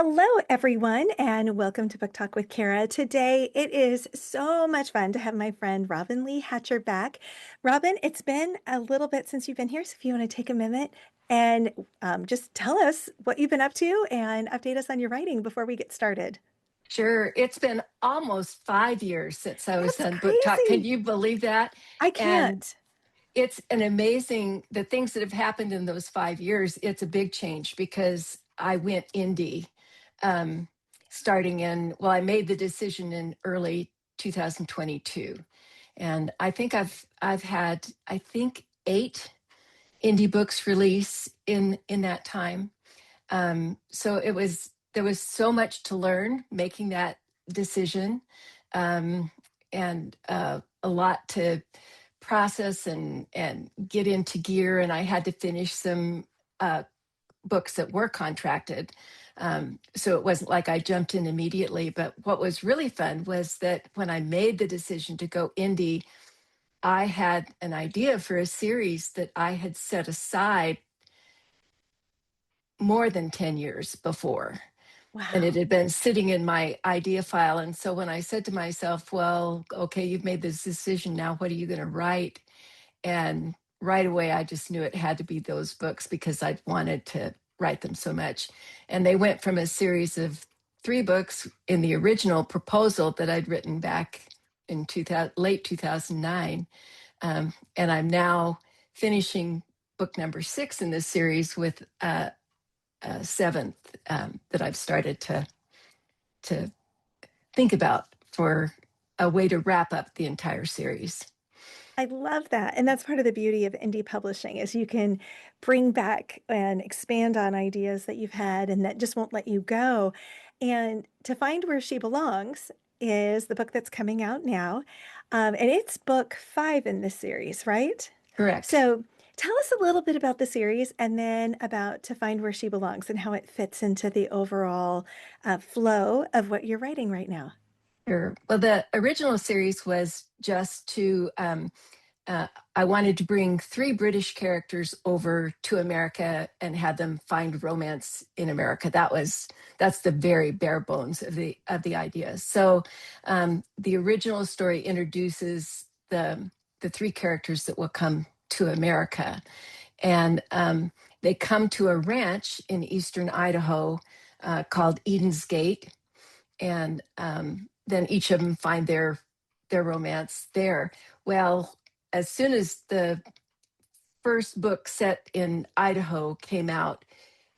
Hello, everyone, and welcome to Book Talk with Cara. Today, it is so much fun to have my friend Robin Lee Hatcher back. Robin, it's been a little bit since you've been here, so if you want to take a minute and just tell us what you've been up to and update us on your writing before we get started. Sure. It's been almost 5 years since I was That's on Book Talk. Can crazy. you believe that? I And can't. it's an amazing, the things that have happened in those 5 years, it's a big change because I went indie I made the decision in early 2022. And I've had, I think, 8 indie books release in that time. So there was so much to learn making that decision, and a lot to process and get into gear. And I had to finish some books that were contracted. So it wasn't like I jumped in immediately. But what was really fun was that when I made the decision to go indie, I had an idea for a series that I had set aside more than 10 years before. And it Wow. had been sitting in my idea file. And so when I said to myself, well, okay, you've made this decision now, what are you going to write? And right away, I just knew it had to be those books because I'd wanted to write them so much. And they went from a series of 3 books in the original proposal that I'd written back in late 2009. And I'm now finishing book number 6 in this series with seventh that I've started to think about for a way to wrap up the entire series. I love that. And that's part of the beauty of indie publishing is you can bring back and expand on ideas that you've had and that just won't let you go. And To Find Where She Belongs is the book that's coming out now. And it's book 5 in this series, right? Correct. So tell us a little bit about the series and then about To Find Where She Belongs and how it fits into the overall flow of what you're writing right now. Sure. Well, the original series was just uh, I wanted to bring 3 British characters over to America and have them find romance in America. That's the very bare bones of the idea. So the original story introduces the 3 characters that will come to America, and they come to a ranch in eastern Idaho called Eden's Gate, and then each of them find their romance there. Well, as soon as the first book set in Idaho came out,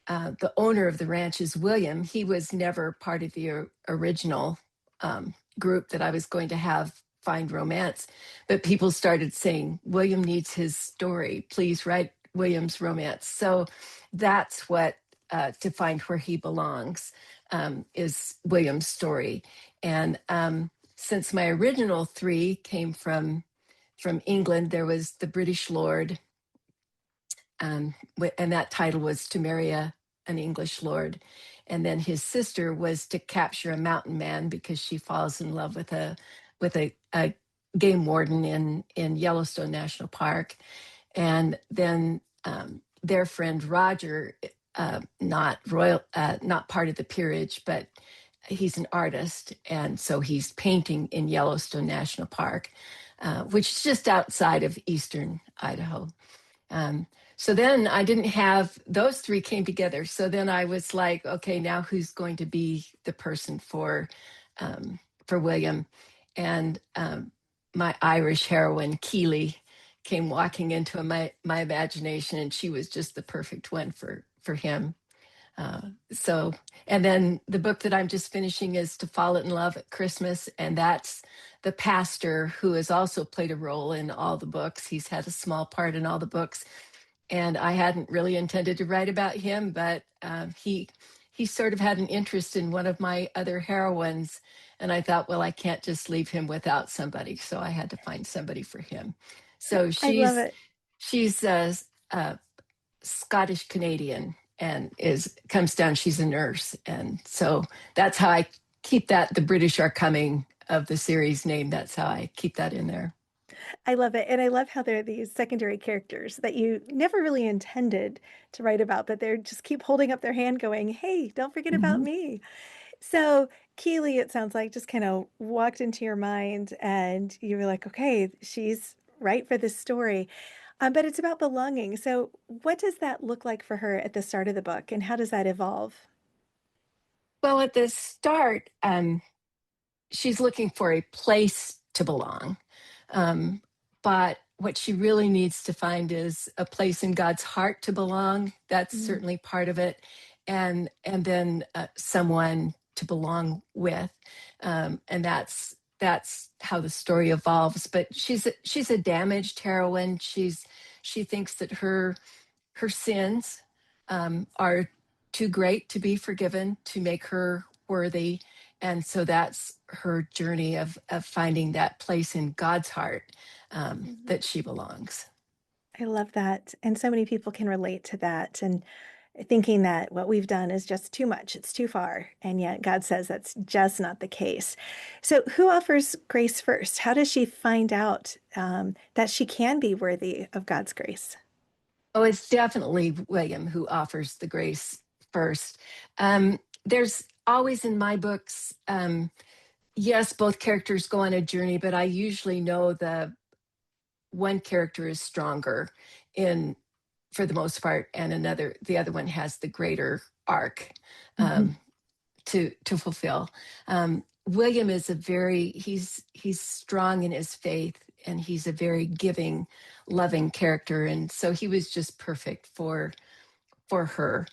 the owner of the ranch is William. He was never part of the original group that I was going to have find romance, but people started saying, William needs his story. Please write William's romance. So that's what To Find Where He Belongs is William's story. And since my original 3 came from England, there was The British Lord, and that title was To Marry an English Lord. And then his sister was To Capture a Mountain Man because she falls in love with a game warden in Yellowstone National Park. And then their friend Roger, not part of the peerage, but he's an artist, and so he's painting in Yellowstone National Park, which is just outside of eastern Idaho. So then I didn't have those 3 came together. So then I was like, okay, now who's going to be the person for William? And my Irish heroine Keeley came walking into my imagination, and she was just the perfect one for him. So, and then the book that I'm just finishing is To Fall in Love at Christmas, and that's the pastor who has also played a role in all the books. He's had a small part in all the books, and I hadn't really intended to write about him, but he sort of had an interest in one of my other heroines, and I thought, well, I can't just leave him without somebody, so I had to find somebody for him. So I love it. she's a Scottish Canadian and comes down. She's a nurse, and so that's how I keep that. The British Are Coming of the series name. That's how I keep that in there. I love it. And I love how there are these secondary characters that you never really intended to write about, but they're just keep holding up their hand going, hey, don't forget about Mhm. me. So Keeley, it sounds like, just kind of walked into your mind and you were like, okay, she's right for this story. But it's about belonging. So what does that look like for her at the start of the book and how does that evolve? Well, at the start, she's looking for a place to belong. Um, but what she really needs to find is a place in God's heart to belong. That's Mm, certainly part of it, and then someone to belong with, and that's how the story evolves. But she's a damaged heroine. She thinks that her sins are too great to be forgiven to make her worthy, and so that's her journey of finding that place in God's heart, mhm. that she belongs. I love that. And so many people can relate to that and thinking that what we've done is just too much, it's too far. And yet God says that's just not the case. So, who offers grace first? How does she find out that she can be worthy of God's grace? Oh, it's definitely William who offers the grace first. There's always in my books, yes, both characters go on a journey, but I usually know the one character is stronger in for the most part, and the other one has the greater arc Mhm. um, to fulfill. William is he's strong in his faith, and he's a very giving, loving character, and so he was just perfect for her.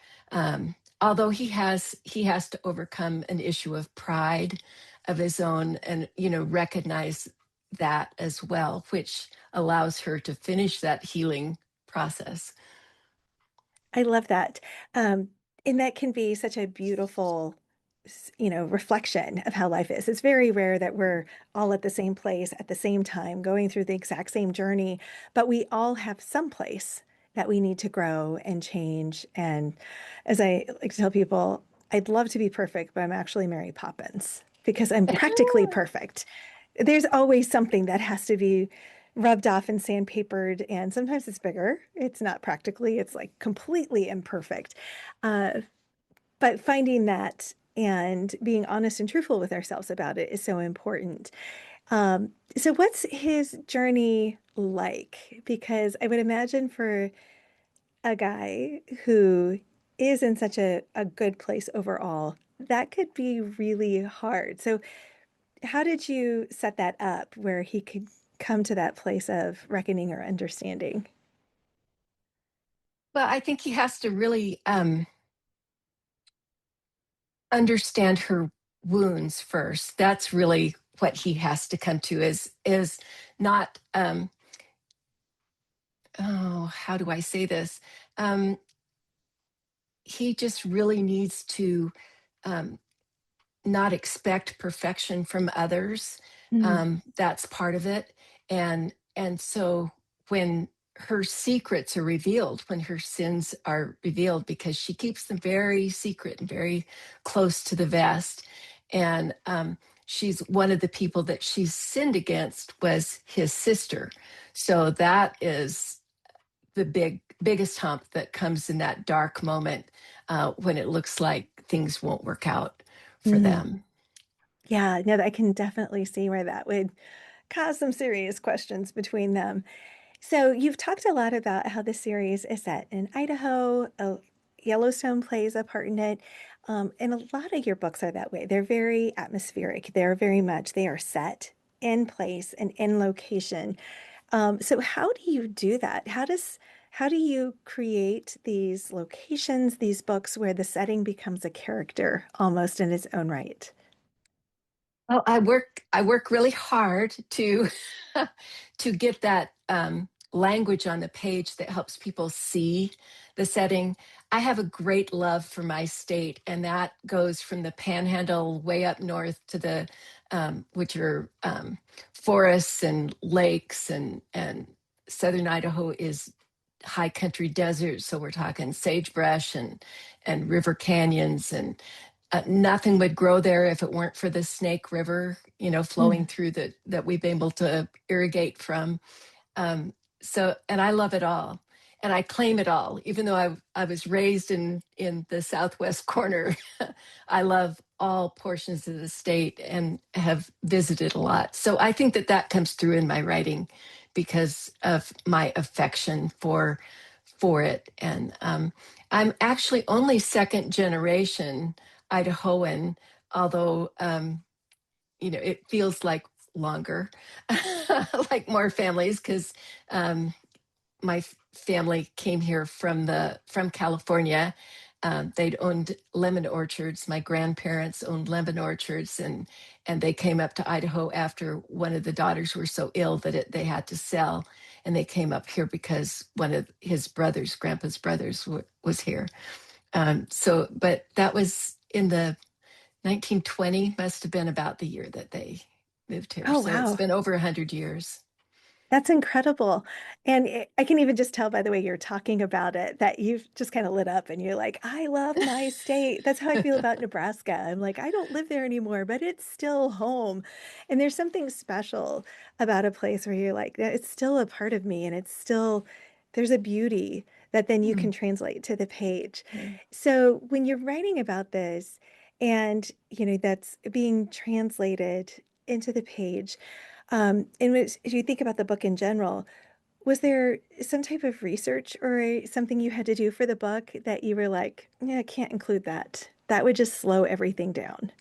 Although he has to overcome an issue of pride of his own, and recognize that as well, which allows her to finish that healing process. I love that. Um, and that can be such a beautiful, reflection of how life is. It's very rare that we're all at the same place at the same time, going through the exact same journey, but we all have some place that we need to grow and change. And as I like to tell people, I'd love to be perfect, but I'm actually Mary Poppins because I'm practically perfect. There's always something that has to be rubbed off and sandpapered, and sometimes it's bigger. It's not practically, it's like completely imperfect. Uh, but finding that and being honest and truthful with ourselves about it is so important. So, what's his journey like? Because I would imagine for a guy who is in such a good place overall, that could be really hard. So, how did you set that up where he could come to that place of reckoning or understanding? Well, I think he has to really understand her wounds first. That's really what he has to come to, is not oh, how do I say this? Um, he just really needs to um, not expect perfection from others. Mm, That's part of it, and so when her secrets are revealed, when her sins are revealed, because she keeps them very secret and very close to the vest, and she's one of the people that she's sinned against was his sister, so that is the biggest hump that comes in that dark moment, when it looks like things won't work out for mm. them. Yeah, no, I can definitely see where that would cause some serious questions between them. So you've talked a lot about how the series is set in Idaho. Yellowstone plays a part in it. And a lot of your books are that way. They're very atmospheric. They are set in place and in location. So how do you do that? How do you create these locations, these books where the setting becomes a character almost in its own right? Well, I work really hard to to get that language on the page that helps people see the setting. I have a great love for my state, and that goes from the Panhandle way up north to the which are forests and lakes, and southern Idaho is high country desert. So we're talking sagebrush and river canyons Nothing would grow there if it weren't for the Snake River, flowing Mm. through that we've been able to irrigate from. And I love it all, and I claim it all, even though I was raised in the southwest corner. I love all portions of the state and have visited a lot. So I think that comes through in my writing because of my affection for it. And I'm actually only second generation Idahoan, although it feels like longer, like more families, because my family came here from California. They'd owned lemon orchards. My grandparents owned lemon orchards, and they came up to Idaho after one of the daughters were so ill that they had to sell, and they came up here because one of his brothers, Grandpa's brothers, was here. But that was in the 1920, must have been about the year that they moved here. Oh, So it's wow. been over 100 years. That's incredible. And I can even just tell by the way you're talking about it that you've just kind of lit up and you're like, I love my state. That's how I feel about Nebraska. I'm like, I don't live there anymore, but it's still home. And there's something special about a place where you're like, it's still a part of me and it's still, there's a beauty that then you can Mm. translate to the page. So when you're writing about this and, that's being translated into the page, as you think about the book in general, was there some type of research or something you had to do for the book that you were like, yeah, I can't include that? That would just slow everything down.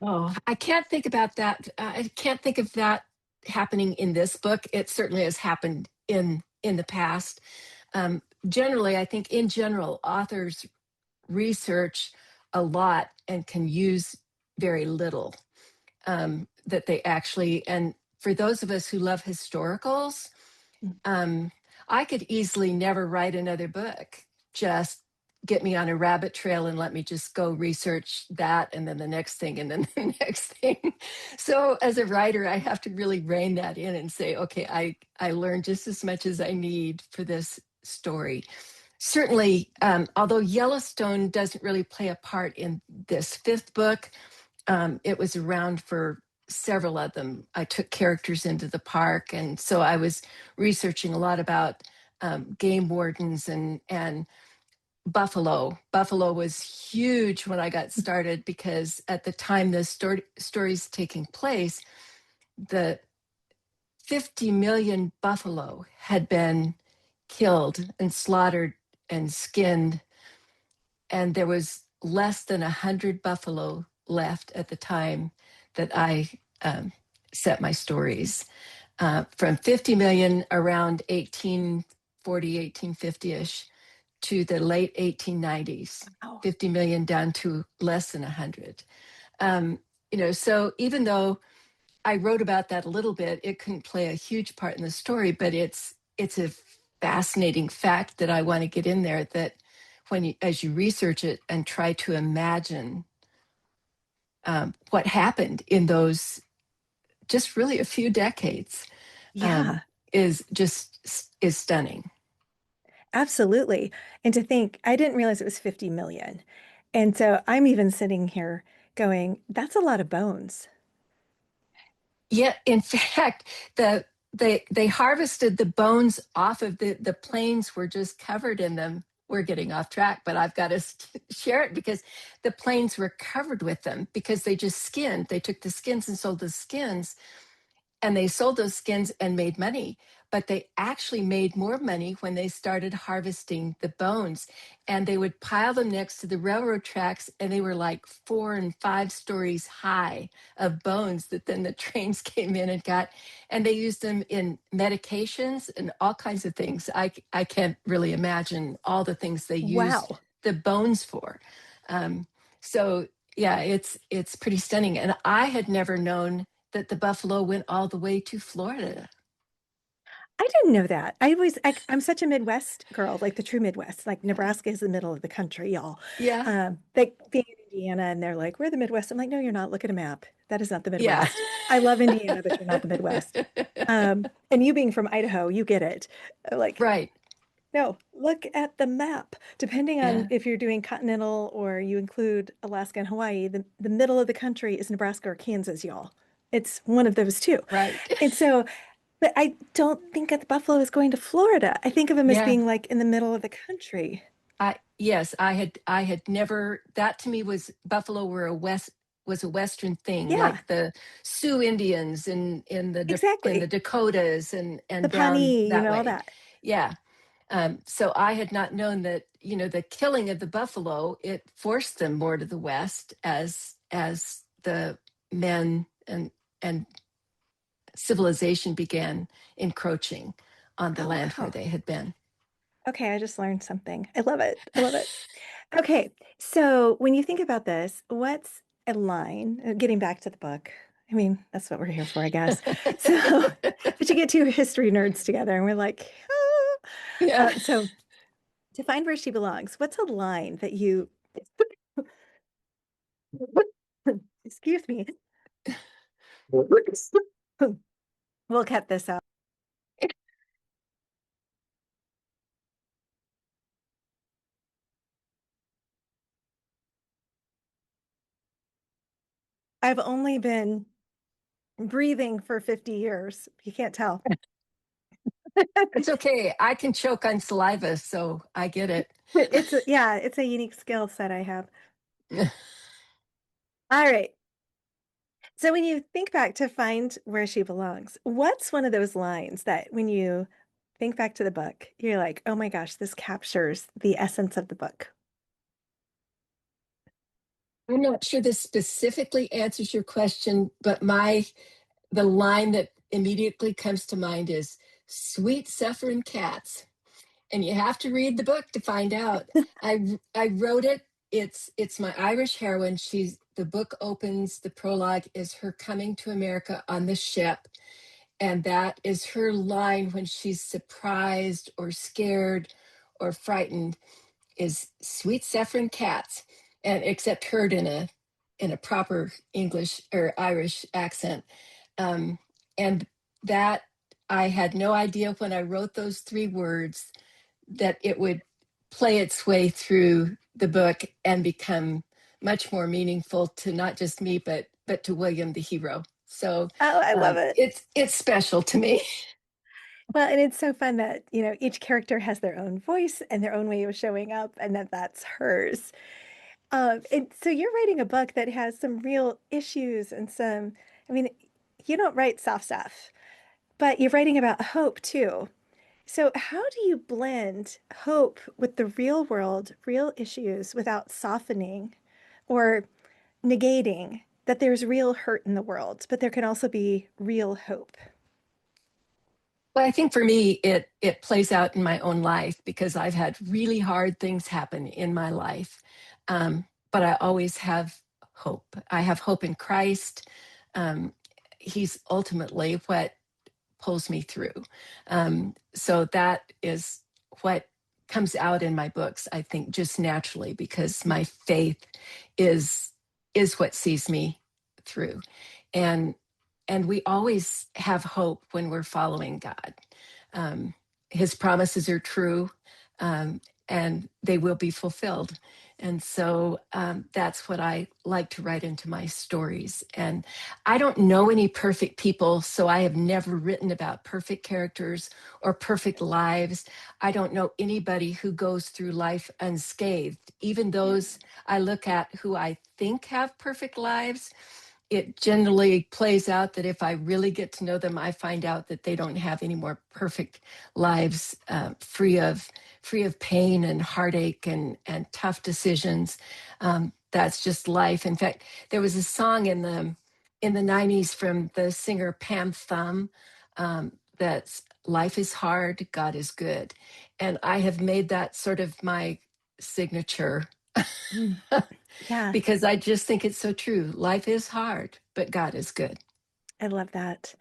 Oh, I can't think about that. I can't think of that happening in this book. It certainly has happened in the past. Generally, I think in general, authors research a lot and can use very little. That they actually, and for those of us who love historicals, um, I could easily never write another book. Just get me on a rabbit trail and let me just go research that and then the next thing and then the next thing. So as a writer, I have to really rein that in and say, okay, I learned just as much as I need for this story. Certainly, although Yellowstone doesn't really play a part in this fifth book, it was around for several of them. I took characters into the park, and so I was researching a lot about game wardens and buffalo. Buffalo was huge when I got started because at the time the story's taking place, the 50 million buffalo had been killed and slaughtered and skinned, and there was less than 100 buffalo left at the time that I set my stories. From 50 million around 1840, 1850-ish to the late 1890s, Oh, 50 million down to less than 100. So even though I wrote about that a little bit, it couldn't play a huge part in the story, but it's a fascinating fact that I want to get in there, that as you research it and try to imagine what happened in those just really a few decades, um, yeah, is stunning. absolutely. And to think, I didn't realize it was 50 million. And so I'm even sitting here going, that's a lot of bones. Yeah, in fact, they harvested the bones off of the plains were just covered in them. We're getting off track, but I've got to share it because the plains were covered with them because they just skinned. They took the skins and sold the skins, and they sold those skins and made money, but they actually made more money when they started harvesting the bones, and they would pile them next to the railroad tracks, and they were like 4 and 5 stories high of bones that then the trains came in and got, and they used them in medications and all kinds of things. I can't really imagine all the things they used Wow. the bones for. um, so yeah, it's pretty stunning, and I had never known that the buffalo went all the way to Florida. I didn't know that. I'm such a Midwest girl, like the true Midwest. Like Nebraska is the middle of the country, y'all. Yeah, Like being in Indiana and they're like, we're the Midwest. I'm like, no, you're not. Look at a map. That is not the yeah. Midwest. I love Indiana, but you're not the Midwest. And you being from Idaho, you get it. Like, Right. No, look at the map. Depending on Yeah, if you're doing continental or you include Alaska and Hawaii, the middle of the country is Nebraska or Kansas, y'all. It's one of those two. right. And so, but I don't think that the buffalo is going to Florida. I think of him as Yeah. being like in the middle of the country. Yes, I had never, that to me was Buffalo were a was a Western thing, Yeah, like the Sioux Indians in the exactly. Dakotas The and down Pawnee, that all way. that. Yeah. So I had not known that, the killing of the buffalo, it forced them more to the west as the men and civilization began encroaching on the Oh, land where wow. they had been. Okay, I just learned something. I love it. I love it. Okay, so when you think about this, what's a line? Getting back to the book. I mean, that's what we're here for, I guess. So, but you get two history nerds together, and we're like, ah. Yeah. So to find where she belongs, what's a line that you, excuse me, we'll cut this out. I've only been breathing for 50 years. You can't tell. It's okay. I can choke on saliva, so I get it. Yeah, it's a unique skill set I have. All right. So when you think back to find where she belongs, what's one of those lines that when you think back to the book, you're like, oh my gosh, this captures the essence of the book? I'm not sure this specifically answers your question, but the line that immediately comes to mind is "Sweet suffering cats," and you have to read the book to find out. I wrote it. It's my Irish heroine. The book opens. The prologue is her coming to America on the ship, and that is her line when she's surprised or scared or frightened, is "Sweet suffering cats," and except heard in a proper English or Irish accent. Um, and that, I had no idea when I wrote those three words that it would play its way through the book and become much more meaningful to not just me, but to William the hero. So Oh, I love it. it's special to me. Well, and it's so fun that, each character has their own voice and their own way of showing up, and that that's hers. And so you're writing a book that has some real issues and I mean, you don't write soft stuff, but you're writing about hope too. So, how do you blend hope with the real world, real issues without softening or negating that there's real hurt in the world, but there can also be real hope? Well, I think for me, it plays out in my own life because I've had really hard things happen in my life, but I always have hope. I have hope in Christ. Um, he's ultimately what pulls me through. So that is what comes out in my books, I think, just naturally, because my faith is is what sees me through. And and we always have hope when we're following God. Um, his promises are true, um, and they will be fulfilled. And so that's what I like to write into my stories. And I don't know any perfect people, so I have never written about perfect characters or perfect lives. I don't know anybody who goes through life unscathed. Even Yeah. those I look at who I think have perfect lives, it generally plays out that if I really get to know them, I find out that they don't have any more perfect lives, free of pain and heartache and tough decisions. That's just life. In fact, there was a song in the '90s from the singer Pam Thumb, that's "Life is hard, God is good," and I have made that sort of my signature Mm. Yeah, because I just think it's so true. Life is hard, but God is good. I love that.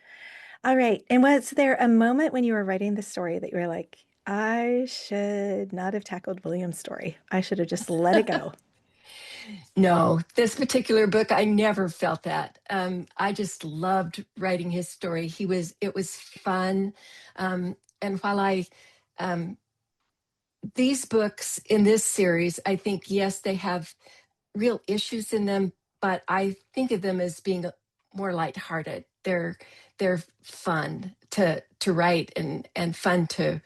All right. And was there a moment when you were writing the story that you were like, I should not have tackled William's story. I should have just let it go. No, this particular book, I never felt that. I just loved writing his story. It was fun. And while um, these books in this series, I think, yes, they have real issues in them, but I think of them as being more lighthearted. They're fun to write and fun to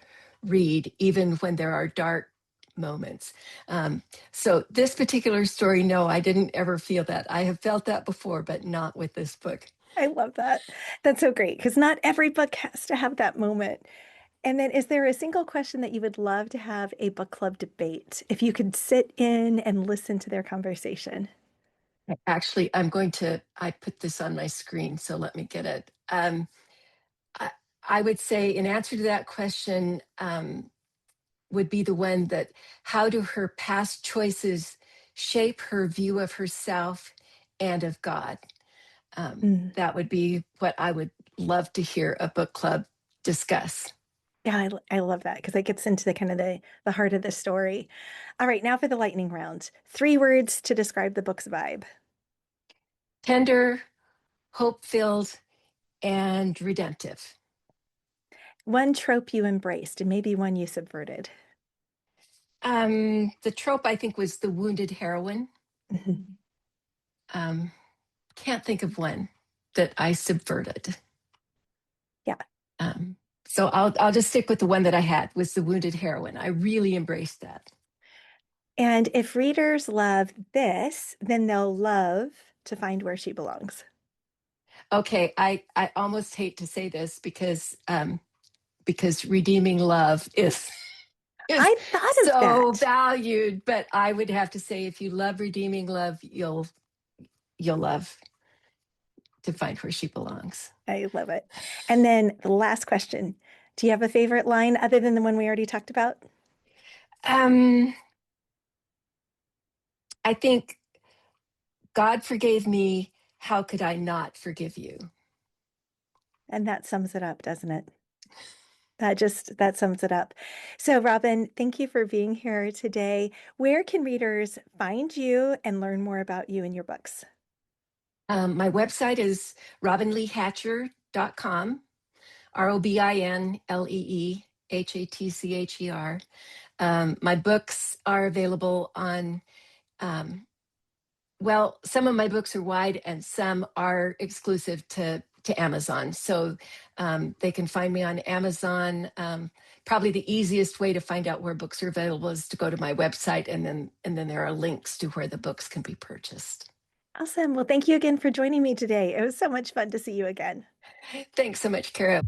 read, even when there are dark moments. Um, so this particular story, no, I didn't ever feel that. I have felt that before, but not with this book. I love that. That's so great because not every book has to have that moment. And then, is there a single question that you would love to have a book club debate if you could sit in and listen to their conversation? Actually, I put this on my screen, so let me get it. I, I would say, in answer to that question, would be the one that how do her past choices shape her view of herself and of God? Mm. That would be what I would love to hear a book club discuss. Yeah, I love that because it gets into the kind of the heart of the story. All right, now for the lightning round. 3 words to describe the book's vibe. Tender, hope filled, and redemptive. One trope you embraced and maybe one you subverted. The trope, I think, was the wounded heroine. Mhm. Um, can't think of one that I subverted. Yeah. Um, so I'll just stick with the one that I had was the wounded heroine. I really embraced that. And if readers love this, then they'll love to find where she belongs. Okay, I almost hate to say this because redeeming love is is I thought of so that. valued, but I would have to say if you love redeeming love, you'll love to find where she belongs. I love it. And then the last question. Do you have a favorite line other than the one we already talked about? Um, I think God forgave me. How could I not forgive you? And that sums it up, doesn't it? That sums it up. So, Robin, thank you for being here today. Where can readers find you and learn more about you and your books? My website is robinleehatcher.com, ROBINLEEHATCHER. My books are available on, um, well, some of my books are wide and some are exclusive to Amazon. So they can find me on Amazon. Probably the easiest way to find out where books are available is to go to my website, and then there are links to where the books can be purchased. Awesome. Well, thank you again for joining me today. It was so much fun to see you again. Thanks so much, Cara.